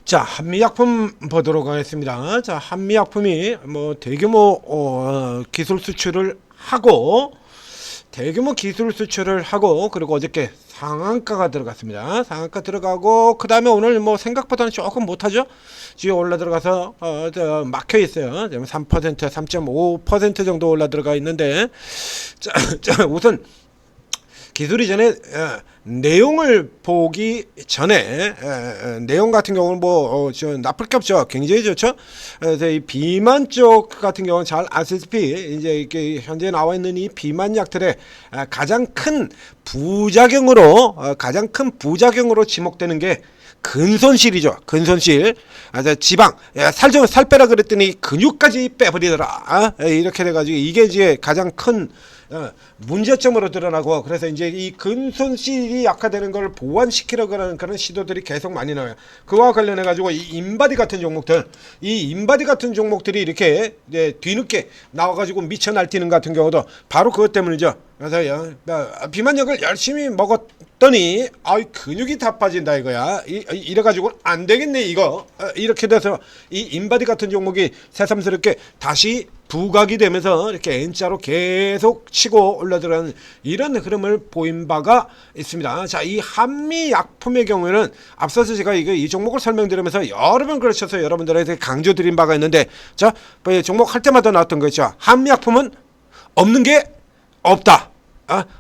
자, 한미약품 보도록 하겠습니다. 자, 한미약품이 뭐 대규모 기술 수출을 하고 그리고 어저께 상한가가 들어갔습니다. 상한가 들어가고 그 다음에 오늘 뭐 생각보다는 조금 못하죠. 지금 올라 들어가서 막혀 있어요. 3%, 3.5% 정도 올라 들어가 있는데 자, 우선 기술 이전에 내용을 보기 전에 내용 같은 경우는 뭐 나쁠 게 없죠. 굉장히 좋죠. 그래서 이 비만 쪽 같은 경우는 잘 아시다시피 이제 이렇게 현재 나와 있는 이 비만 약들의 가장 큰 부작용으로 지목되는 게 근손실이죠. 근손실. 지방, 살 빼라 그랬더니 근육까지 빼버리더라. 이렇게 돼가지고 이게 이제 가장 큰 문제점으로 드러나고, 그래서 이제 이 근손실이 약화되는 걸 보완시키려고 하는 그런 시도들이 계속 많이 나와요. 그와 관련해 가지고 이 인바디 같은 종목들이 이렇게 이제 뒤늦게 나와가지고 미쳐 날뛰는 같은 경우도 바로 그것 때문이죠. 그래서 비만약을 열심히 먹었더니 근육이 다 빠진다 이거야. 이래가지고 안 되겠네 이거. 이렇게 돼서 이 인바디 같은 종목이 새삼스럽게 다시 부각이 되면서 이렇게 N자로 계속 치고 올라들어가는 이런 흐름을 보인 바가 있습니다. 자, 이 한미약품의 경우에는 앞서서 제가 이 종목을 설명드리면서 여러 번 그러셔서 여러분들한테 강조드린 바가 있는데, 자, 종목 할 때마다 나왔던 거 있죠. 한미약품은 없는 게 없다.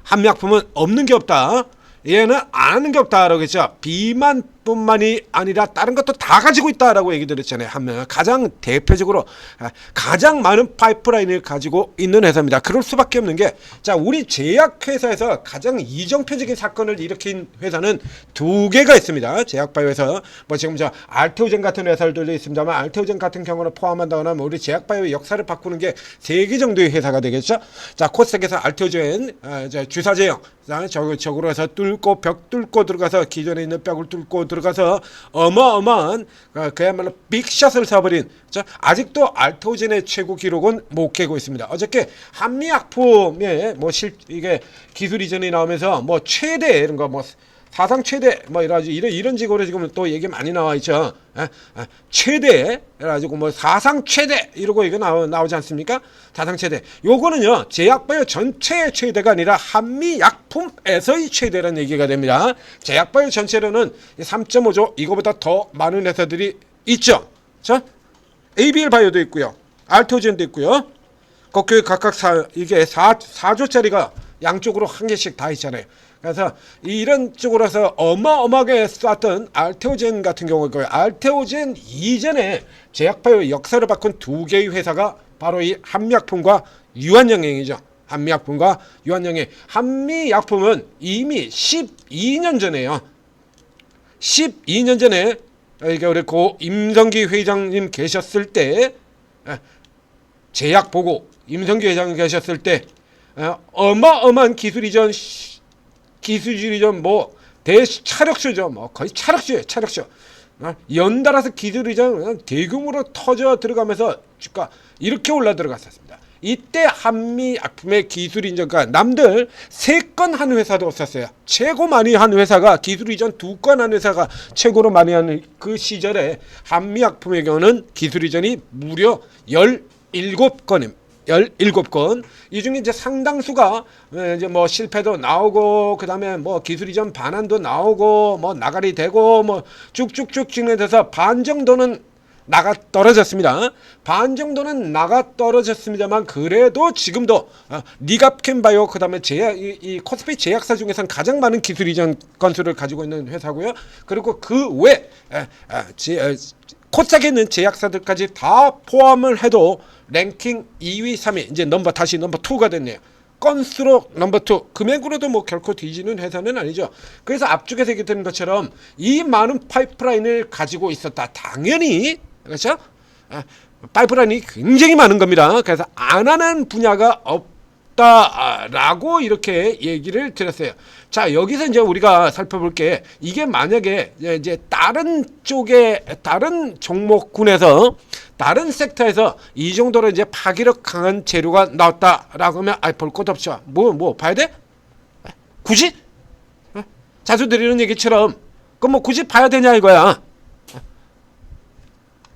한미약품은 없는 게 없다. 얘는 안 하는 게 없다라고 했죠. 비만뿐만이 아니라 다른 것도 다 가지고 있다라고 얘기 드렸잖아요. 한면 가장 대표적으로 가장 많은 파이프라인을 가지고 있는 회사입니다. 그럴 수밖에 없는 게, 자, 우리 제약회사에서 가장 이정표적인 사건을 일으킨 회사는 두 개가 있습니다. 제약바이오에서 뭐 지금 저 알테오젠 같은 회사들도 있습니다만, 알테오젠 같은 경우는 포함한다거나 뭐 우리 제약바이오의 역사를 바꾸는 게 세 개 정도의 회사가 되겠죠. 자, 코스닥에서 알테오젠 주사제형 적으로 해서 벽 뚫고 들어가서 기존에 있는 벽을 뚫고 들어가서 어마어마한 그야말로 빅샷을 쏴버린, 아직도 알테오젠의 최고 기록은 못 깨고 있습니다. 어저께 한미약품의 뭐 이게 기술 이전이 나오면서 뭐 최대 이런 거 뭐 사상 최대 뭐 이런 식으로 지금 또 얘기 많이 나와 있죠. 최대 그래가지고 뭐 사상 최대 이러고 이거 나오지 않습니까? 사상 최대. 요거는요 제약바이오 전체의 최대가 아니라 한미약품에서의 최대라는 얘기가 됩니다. 제약바이오 전체로는 3.5조 이거보다 더 많은 회사들이 있죠. 자, ABL 바이오도 있고요, 알테오젠도 있고요. 그 각각 이게 4조짜리가 양쪽으로 한 개씩 다 있잖아요. 그래서 이런 쪽으로서 어마어마하게 쐈던 알테오젠 같은 경우가, 알테오젠 이전에 제약바이오 역사를 바꾼 두 개의 회사가 바로 이 한미약품과 유한영행이죠. 한미약품과 유한영행. 한미약품은 이미 12년 전에요. 12년 전에 이게 우리 고 임성기 회장님 계셨을 때, 제약 보고 임성기 회장님 계셨을 때 어마어마한 기술 이전 뭐 대차력쇼죠. 뭐 거의 차력쇼예요. 차력쇼. 연달아서 기술 이전 대규모로 터져 들어가면서 주가 이렇게 올라 들어갔었습니다. 이때 한미약품의 기술 인정가 남들 3건 한 회사도 없었어요. 최고 많이 한 회사가, 기술 이전 2건 한 회사가 최고로 많이 하는 그 시절에 한미약품의 경우는 기술 이전이 무려 17건입니다. 17건. 이 중에 이제 상당수가 이제 뭐 실패도 나오고, 그 다음에 뭐 기술 이전 반환도 나오고, 뭐 나가리 되고, 뭐 쭉쭉쭉 진행돼서 반 정도는 나가 떨어졌습니다. 반 정도는 나가 떨어졌습니다만, 그래도 지금도 니갑캔바이오, 그 다음에 이 코스피 제약사 중에서는 가장 많은 기술 이전 건수를 가지고 있는 회사고요. 그리고 그 외 코스닥에 있는 제약사들까지 다 포함을 해도 랭킹 2위, 3위, 이제 다시 넘버 2가 됐네요. 건수로 넘버 2, 금액으로도 뭐 결코 뒤지는 회사는 아니죠. 그래서 앞쪽에서 얘기했던 것처럼 이 많은 파이프라인을 가지고 있었다. 당연히, 그렇죠? 파이프라인이 굉장히 많은 겁니다. 그래서 안 하는 분야가 없다라고 이렇게 얘기를 드렸어요. 자, 여기서 이제 우리가 살펴볼 게, 이게 만약에 이제 다른 쪽에, 다른 종목군에서, 다른 섹터에서 이 정도로 이제 파괴력 강한 재료가 나왔다라고 하면 볼 것도 없죠. 뭐 봐야 돼? 굳이? 자주 드리는 얘기처럼, 그럼 뭐 굳이 봐야 되냐 이거야.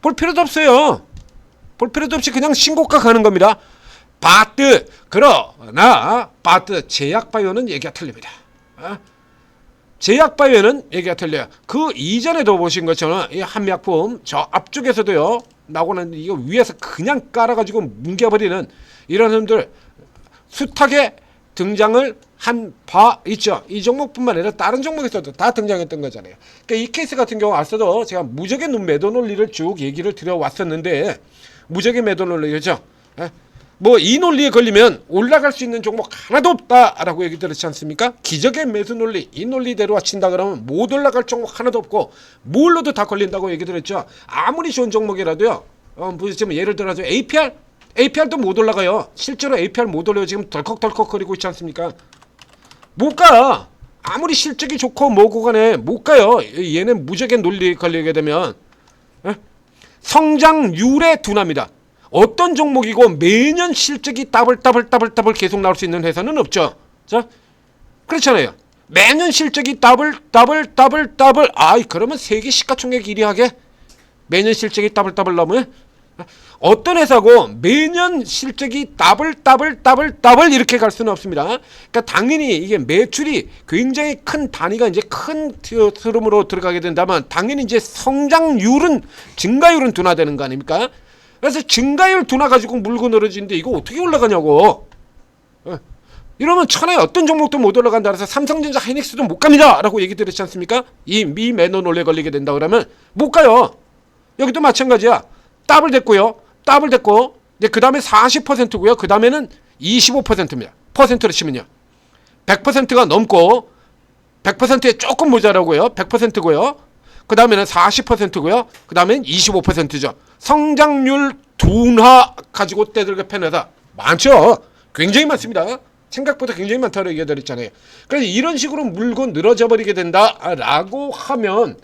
볼 필요도 없어요. 볼 필요도 없이 그냥 신고가 가는 겁니다. 바트 그러나 바트 제약바이오는 얘기가 틀립니다. 제약바이오는 얘기가 틀려요. 그 이전에도 보신 것처럼 이 한미약품 저 앞쪽에서도요 나오는 이거 위에서 그냥 깔아가지고 뭉개버리는 이런 놈들 숱하게 등장을 한 바 있죠. 이 종목뿐만 아니라 다른 종목에서도 다 등장했던 거잖아요. 그러니까 이 케이스 같은 경우 앞서도 제가 무적의 매도 논리를 쭉 얘기를 드려왔었는데 무적의 매도 논리죠. 뭐 이 논리에 걸리면 올라갈 수 있는 종목 하나도 없다라고 얘기 들었지 않습니까? 기적의 매수 논리, 이 논리대로 친다 그러면 못 올라갈 종목 하나도 없고 뭘로도 다 걸린다고 얘기 들었죠. 아무리 좋은 종목이라도요. 지금 예를 들어서 APR도 못 올라가요. 실제로 APR 못 올려요. 지금 덜컥덜컥 거리고 있지 않습니까? 못 가. 아무리 실적이 좋고 뭐고 간에 못 가요. 얘는 무적의 논리에 걸리게 되면 성장률에 둔합니다. 어떤 종목이고 매년 실적이 더블 계속 나올 수 있는 회사는 없죠. 자, 그렇잖아요. 매년 실적이 더블. 그러면 세계 시가총액 1위 하게 매년 실적이 더블 나오면 어떤 회사고 매년 실적이 더블 이렇게 갈 수는 없습니다. 그러니까 당연히 이게 매출이 굉장히 큰 단위가 이제 큰 흐름으로 들어가게 된다면 당연히 이제 증가율은 둔화되는 거 아닙니까? 그래서 증가율 둔화 가지고 물고 늘어지는데 이거 어떻게 올라가냐고. 이러면 천하에 어떤 종목도 못 올라간다 그래서 삼성전자 하이닉스도 못 갑니다 라고 얘기 들었지 않습니까? 이 미 매너 논리에 걸리게 된다 그러면 못 가요. 여기도 마찬가지야. 더블 됐고 이제 그 다음에 40%고요. 그 다음에는 25%입니다. 퍼센트로 치면요. 100%가 넘고 100%에 조금 모자라고요. 100%고요. 그 다음에는 40%고요. 그 다음에는 25%죠. 성장률 둔화 가지고 떼들게 팬 회사 많죠. 굉장히 많습니다. 생각보다 굉장히 많다고 얘기해드렸잖아요. 그래서 이런 식으로 물고 늘어져 버리게 된다라고 하면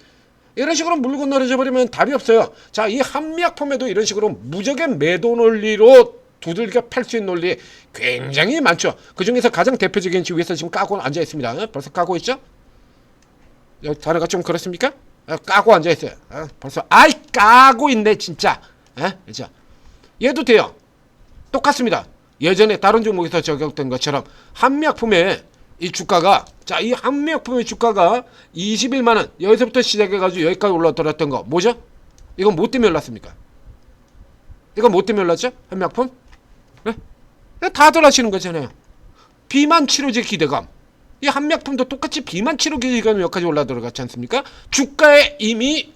이런 식으로 물고 늘어져 버리면 답이 없어요. 자, 이 한미약품에도 이런 식으로 무적의 매도 논리로 두들겨 팔 수 있는 논리 굉장히 많죠. 그 중에서 가장 대표적인 위에서 지금 까고 앉아 있습니다. 벌써 까고 있죠? 단어가 좀 그렇습니까? 까고 앉아 있어요. 벌써 까고 있네 진짜. 그렇죠? 얘도 돼요. 똑같습니다. 예전에 다른 종목에서 적용된 것처럼 한미약품의 이 주가가 이 한미약품의 주가가 21만 원 여기서부터 시작해가지고 여기까지 올라들었던 거 뭐죠? 이건 뭐 때문에 올랐습니까? 이건 뭐 때문에 올랐죠? 한미약품? 네? 다들 아시는 거잖아요. 비만 치료제 기대감. 이 한미약품도 똑같이 비만 치료제 기대감 여기까지 올라들어갔지 않습니까? 주가에 이미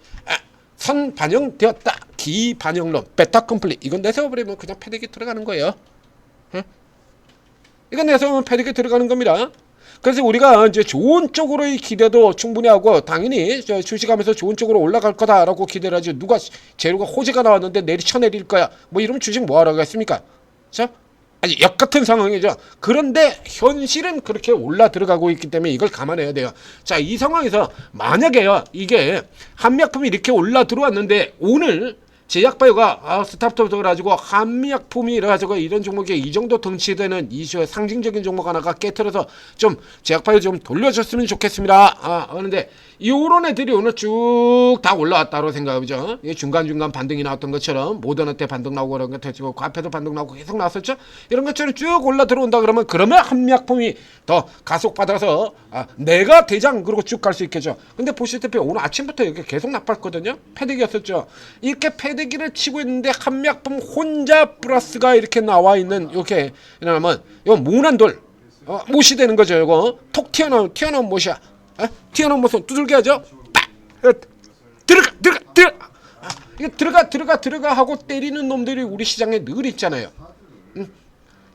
선 반영되었다. 기반영론 베타 컴플릿. 이건 내세워버리면 그냥 패닉이 들어가는 거예요. 이건 내세우면 패닉이 들어가는 겁니다. 그래서 우리가 이제 좋은 쪽으로의 기대도 충분히 하고 당연히 주식하면서 좋은 쪽으로 올라갈 거다라고 기대를 하지 누가 재료가 호재가 나왔는데 쳐내릴 거야 뭐 이러면 주식 뭐하러 가겠습니까? 자, 아니 역같은 상황이죠. 그런데 현실은 그렇게 올라 들어가고 있기 때문에 이걸 감안해야 돼요. 자, 이 상황에서 만약에요 이게 한미약품이 이렇게 올라 들어왔는데 오늘 제약바이오가 스탑톱을 가지고 한미약품이 가지고 이런 종목에 이 정도 덩치되는 이슈의 상징적인 종목 하나가 깨트려서 좀 제약바이오 좀 돌려줬으면 좋겠습니다. 그런데 이런 애들이 오늘 쭉 다 올라왔다고 생각하죠. 중간중간 반등이 나왔던 것처럼 모더나 때 반등 나오고 그런 것도 과페도 반등 나오고 계속 나왔었죠. 이런 것처럼 쭉 올라 들어온다 그러면 한미약품이 더 가속받아서 내가 대장 그러고 쭉 갈 수 있겠죠. 근데 보시다시피 오늘 아침부터 여기 계속 나빴거든요. 패대기였었죠. 이렇게 패대기를 치고 있는데 한미약품 혼자 플러스가 이렇게 나와 있는 이렇게 이러면 이건 모난돌 못이 되는 거죠. 이거 톡 튀어나온 못이야. 튀어나온 못은 두들겨 하죠. 들어가 하고 때리는 놈들이 우리 시장에 늘 있잖아요.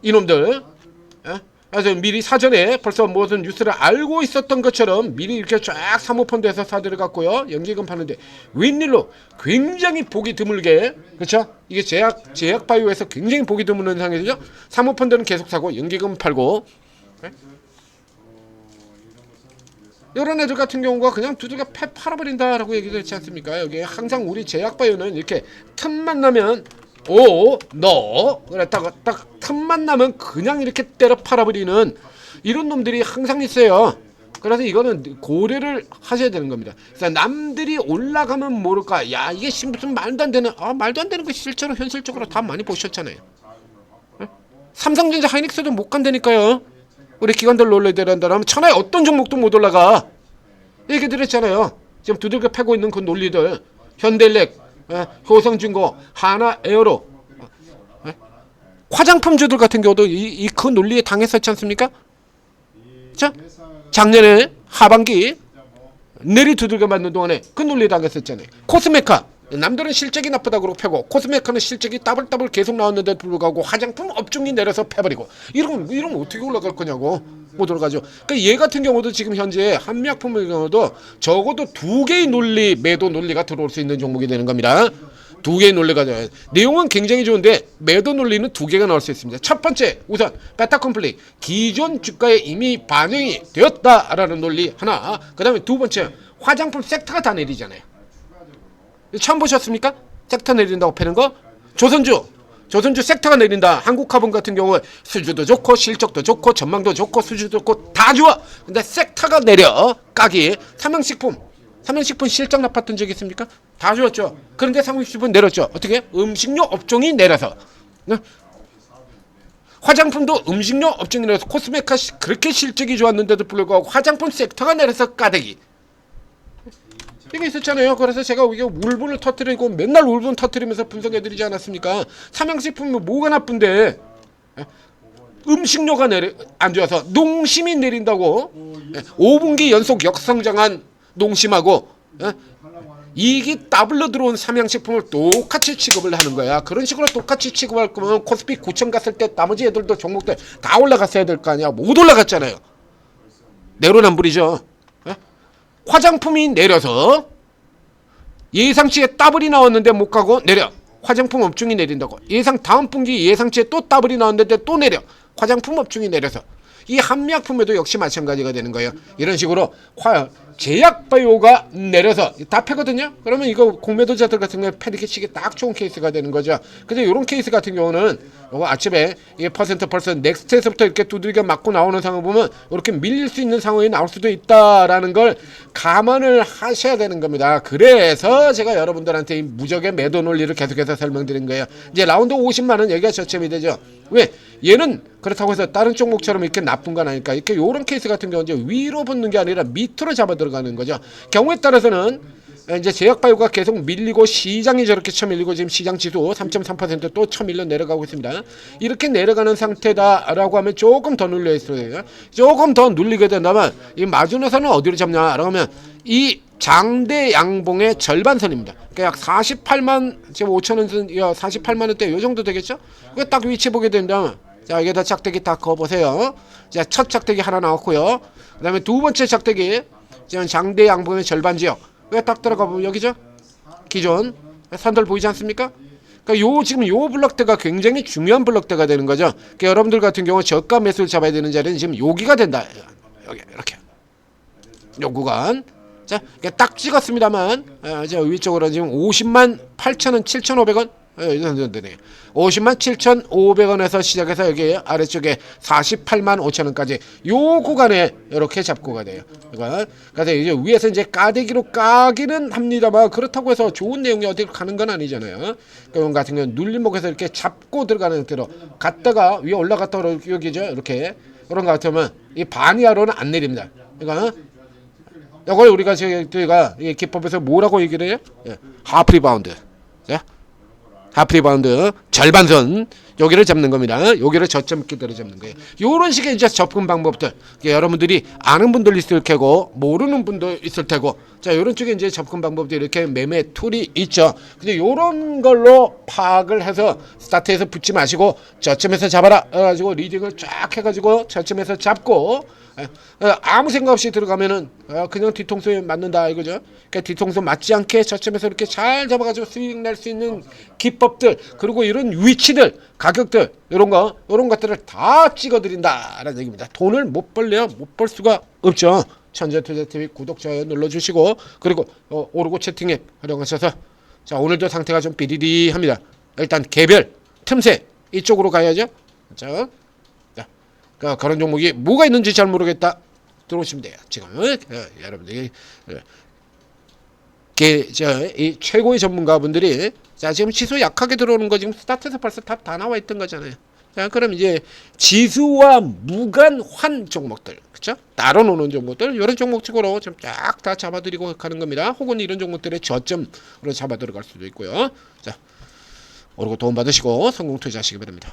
이놈들. 그래서 미리 사전에 벌써 무슨 뉴스를 알고 있었던 것처럼 미리 이렇게 쫙 사모펀드에서 사들어갔고요. 연기금 파는데 웬일로 굉장히 보기 드물게, 그렇죠? 이게 제약바이오에서 굉장히 보기 드문 상황이죠. 사모펀드는 계속 사고 연기금 팔고. 이런 애들 같은 경우가 그냥 두들겨 팔아버린다라고 얘기를 했지 않습니까? 여기 항상 우리 제약바이오는 이렇게 틈만 나면 그랬다가 딱 틈만 나면 그냥 이렇게 때려 팔아버리는 이런 놈들이 항상 있어요. 그래서 이거는 고려를 하셔야 되는 겁니다. 그래서 남들이 올라가면 모를까. 야, 이게 무슨 말도 안 되는, 말도 안 되는 거 실제로 현실적으로 다 많이 보셨잖아요. 네? 삼성전자 하이닉스도 못 간다니까요. 우리 기관들 놀러야 된다면 천하에 어떤 종목도 못 올라가. 얘기 드렸잖아요. 지금 두들겨 패고 있는 그 논리들. 현대일렉, 효성중고, 하나에어로, 화장품주들 같은 경우도 그 논리에 당했었지 않습니까? 자, 작년에 하반기 내리 두들겨 맞는 동안에 그 논리에 당했었잖아요. 코스메카, 남들은 실적이 나쁘다고 그러고 패고 코스메카는 실적이 따블따블 계속 나왔는데도 불구하고 화장품 업종이 내려서 패버리고 이러면 어떻게 올라갈 거냐고. 못 올라가죠. 그러니까 얘 같은 경우도 지금 현재 한미약품의 경우도 적어도 2개의 논리, 매도 논리가 들어올 수 있는 종목이 되는 겁니다. 2개의 논리가 돼요. 내용은 굉장히 좋은데 매도 논리는 2개가 나올 수 있습니다. 첫 번째, 우선 베타컴플리, 기존 주가에 이미 반영이 되었다라는 논리 하나. 그 다음에 두 번째, 화장품 섹터가 다 내리잖아요. 처음 보셨습니까? 섹터 내린다고 패는 거? 조선주 섹터가 내린다. 한국화분 같은 경우에 수주도 좋고 실적도 좋고 전망도 좋고 수주도 좋고 다 좋아. 근데 섹터가 내려. 까기. 삼양식품 실적 나빴던 적 있습니까? 다 좋았죠. 그런데 삼양식품 내렸죠. 어떻게? 음식료 업종이 내려서. 화장품도 음식료 업종이 내려서 코스메카 그렇게 실적이 좋았는데도 불구하고 화장품 섹터가 내려서 까대기. 이게 있었잖아요. 그래서 제가 이게 울분을 터뜨리고 맨날 울분 터뜨리면서 분석해드리지 않았습니까? 삼양식품은 뭐가 나쁜데 음식료가 안 좋아서 농심이 내린다고 5분기 연속 역성장한 농심하고 이익이 더블로 들어온 삼양식품을 똑같이 취급을 하는 거야. 그런 식으로 똑같이 취급할 거면 코스피 9천 갔을 때 나머지 애들도 종목들 다 올라갔어야 될 거 아니야. 못 올라갔잖아요. 내로남불이죠. 화장품이 내려서 예상치에 더블이 나왔는데 못 가고 내려. 화장품 업종이 내린다고. 다음 분기 예상치에 또 더블이 나왔는데 또 내려. 화장품 업종이 내려서. 이 한미약품에도 역시 마찬가지가 되는 거예요. 이런 식으로 제약바이오가 내려서 다 패거든요. 그러면 이거 공매도자들 같은 경우에 패리게 치기 딱 좋은 케이스가 되는 거죠. 근데 이런 케이스 같은 경우는 요거 아침에 이게 퍼센트 벌써 넥스트에서부터 이렇게 두들겨 맞고 나오는 상황을 보면 이렇게 밀릴 수 있는 상황이 나올 수도 있다라는 걸 감안을 하셔야 되는 겁니다. 그래서 제가 여러분들한테 이 무적의 매도 논리를 계속해서 설명드린 거예요. 이제 라운드 50만 원 여기가 저점이 되죠. 왜? 얘는 그렇다고 해서 다른 종목처럼 이렇게 나쁜 건 아니니까 이렇게 요런 케이스 같은 경우는 이제 위로 붙는 게 아니라 밑으로 잡아 들어가는 거죠. 경우에 따라서는 이제 제약바이오가 계속 밀리고 시장이 저렇게 쳐밀리고 지금 시장 지수 3.3% 또 쳐밀려 내려가고 있습니다. 이렇게 내려가는 상태다라고 하면 조금 더 눌려 있어요. 조금 더 눌리게 된다면 이 마지노선은 어디로 잡냐라고 하면 이 장대 양봉의 절반선입니다. 그러니까 약 48만 지금 5천 원 48만 원대 요 정도 되겠죠? 그 딱 위치 보게 된다면 자, 여기다 짝대기 딱 그어보세요. 자, 첫 짝대기 하나 나왔고요. 그 다음에 두 번째 짝대기 지금 장대 양봉의 절반 지역 왜 딱 들어가 보면 여기죠? 기존 선들 보이지 않습니까? 그러니까 지금 요 블럭대가 굉장히 중요한 블럭대가 되는 거죠. 그러니까 여러분들 같은 경우 저가 매수를 잡아야 되는 자리는 지금 여기가 된다. 여기 이렇게 요 구간. 자, 딱 찍었습니다만 저 위쪽으로 지금 50만 8천원 7,500원 50만 7,500원에서 시작해서 여기 아래쪽에 48만 5천원까지 요 구간에 이렇게 잡고가 돼요. 그래서 이제 위에서 이제 까대기로 까기는 합니다만 그렇다고 해서 좋은 내용이 어디로 가는 건 아니잖아요. 그런 같은 경우는 눌림목에서 이렇게 잡고 들어가는 형태로 갔다가 위에 올라갔다가 여기죠. 이렇게 그런 것 같으면 이 반이하로는 안 내립니다. 그러니까 이걸 우리가 저희가 이 기법에서 뭐라고 얘기를 해요? 하프 리바운드. 하프 리바운드 절반선 여기를 잡는 겁니다. 여기를 저점 기대로 잡는 거예요. 이런 식의 이제 접근 방법들 여러분들이 아는 분들 있을 테고 모르는 분도 있을 테고 자 이런 쪽에 이제 접근 방법들이 이렇게 매매 툴이 있죠. 근데 이런 걸로 파악을 해서 스타트에서 붙지 마시고 저점에서 잡아라 해가지고 리딩을 쫙 해가지고 저점에서 잡고 아무 생각 없이 들어가면은 그냥 뒤통수에 맞는다 이거죠. 그러니까 뒤통수 맞지 않게 저점에서 이렇게 잘 잡아가지고 수익 낼 수 있는 기법들 그리고 이런 위치들 가격들 이런 것들을 다 찍어드린다라는 얘기입니다. 돈을 못 벌래요? 못 벌 수가 없죠. 천재투자TV 구독 좋아요 눌러주시고 그리고 오르고 채팅앱 활용하셔서 자 오늘도 상태가 좀 비리리합니다. 일단 개별 틈새 이쪽으로 가야죠. 자 그런 종목이 뭐가 있는지 잘 모르겠다. 들어오시면 돼요. 지금 여러분들이 이 최고의 전문가분들이 자 지금 지수 약하게 들어오는 거 지금 스타트에서 벌써 다 나와 있던 거잖아요. 자 그럼 이제 지수와 무관한 종목들, 그쵸? 따로 노는 종목들, 이런 종목식으로 좀 쫙 다 잡아드리고 가는 겁니다. 혹은 이런 종목들의 저점으로 잡아 들어갈 수도 있고요. 자 오르고 도움 받으시고 성공 투자하시기 바랍니다.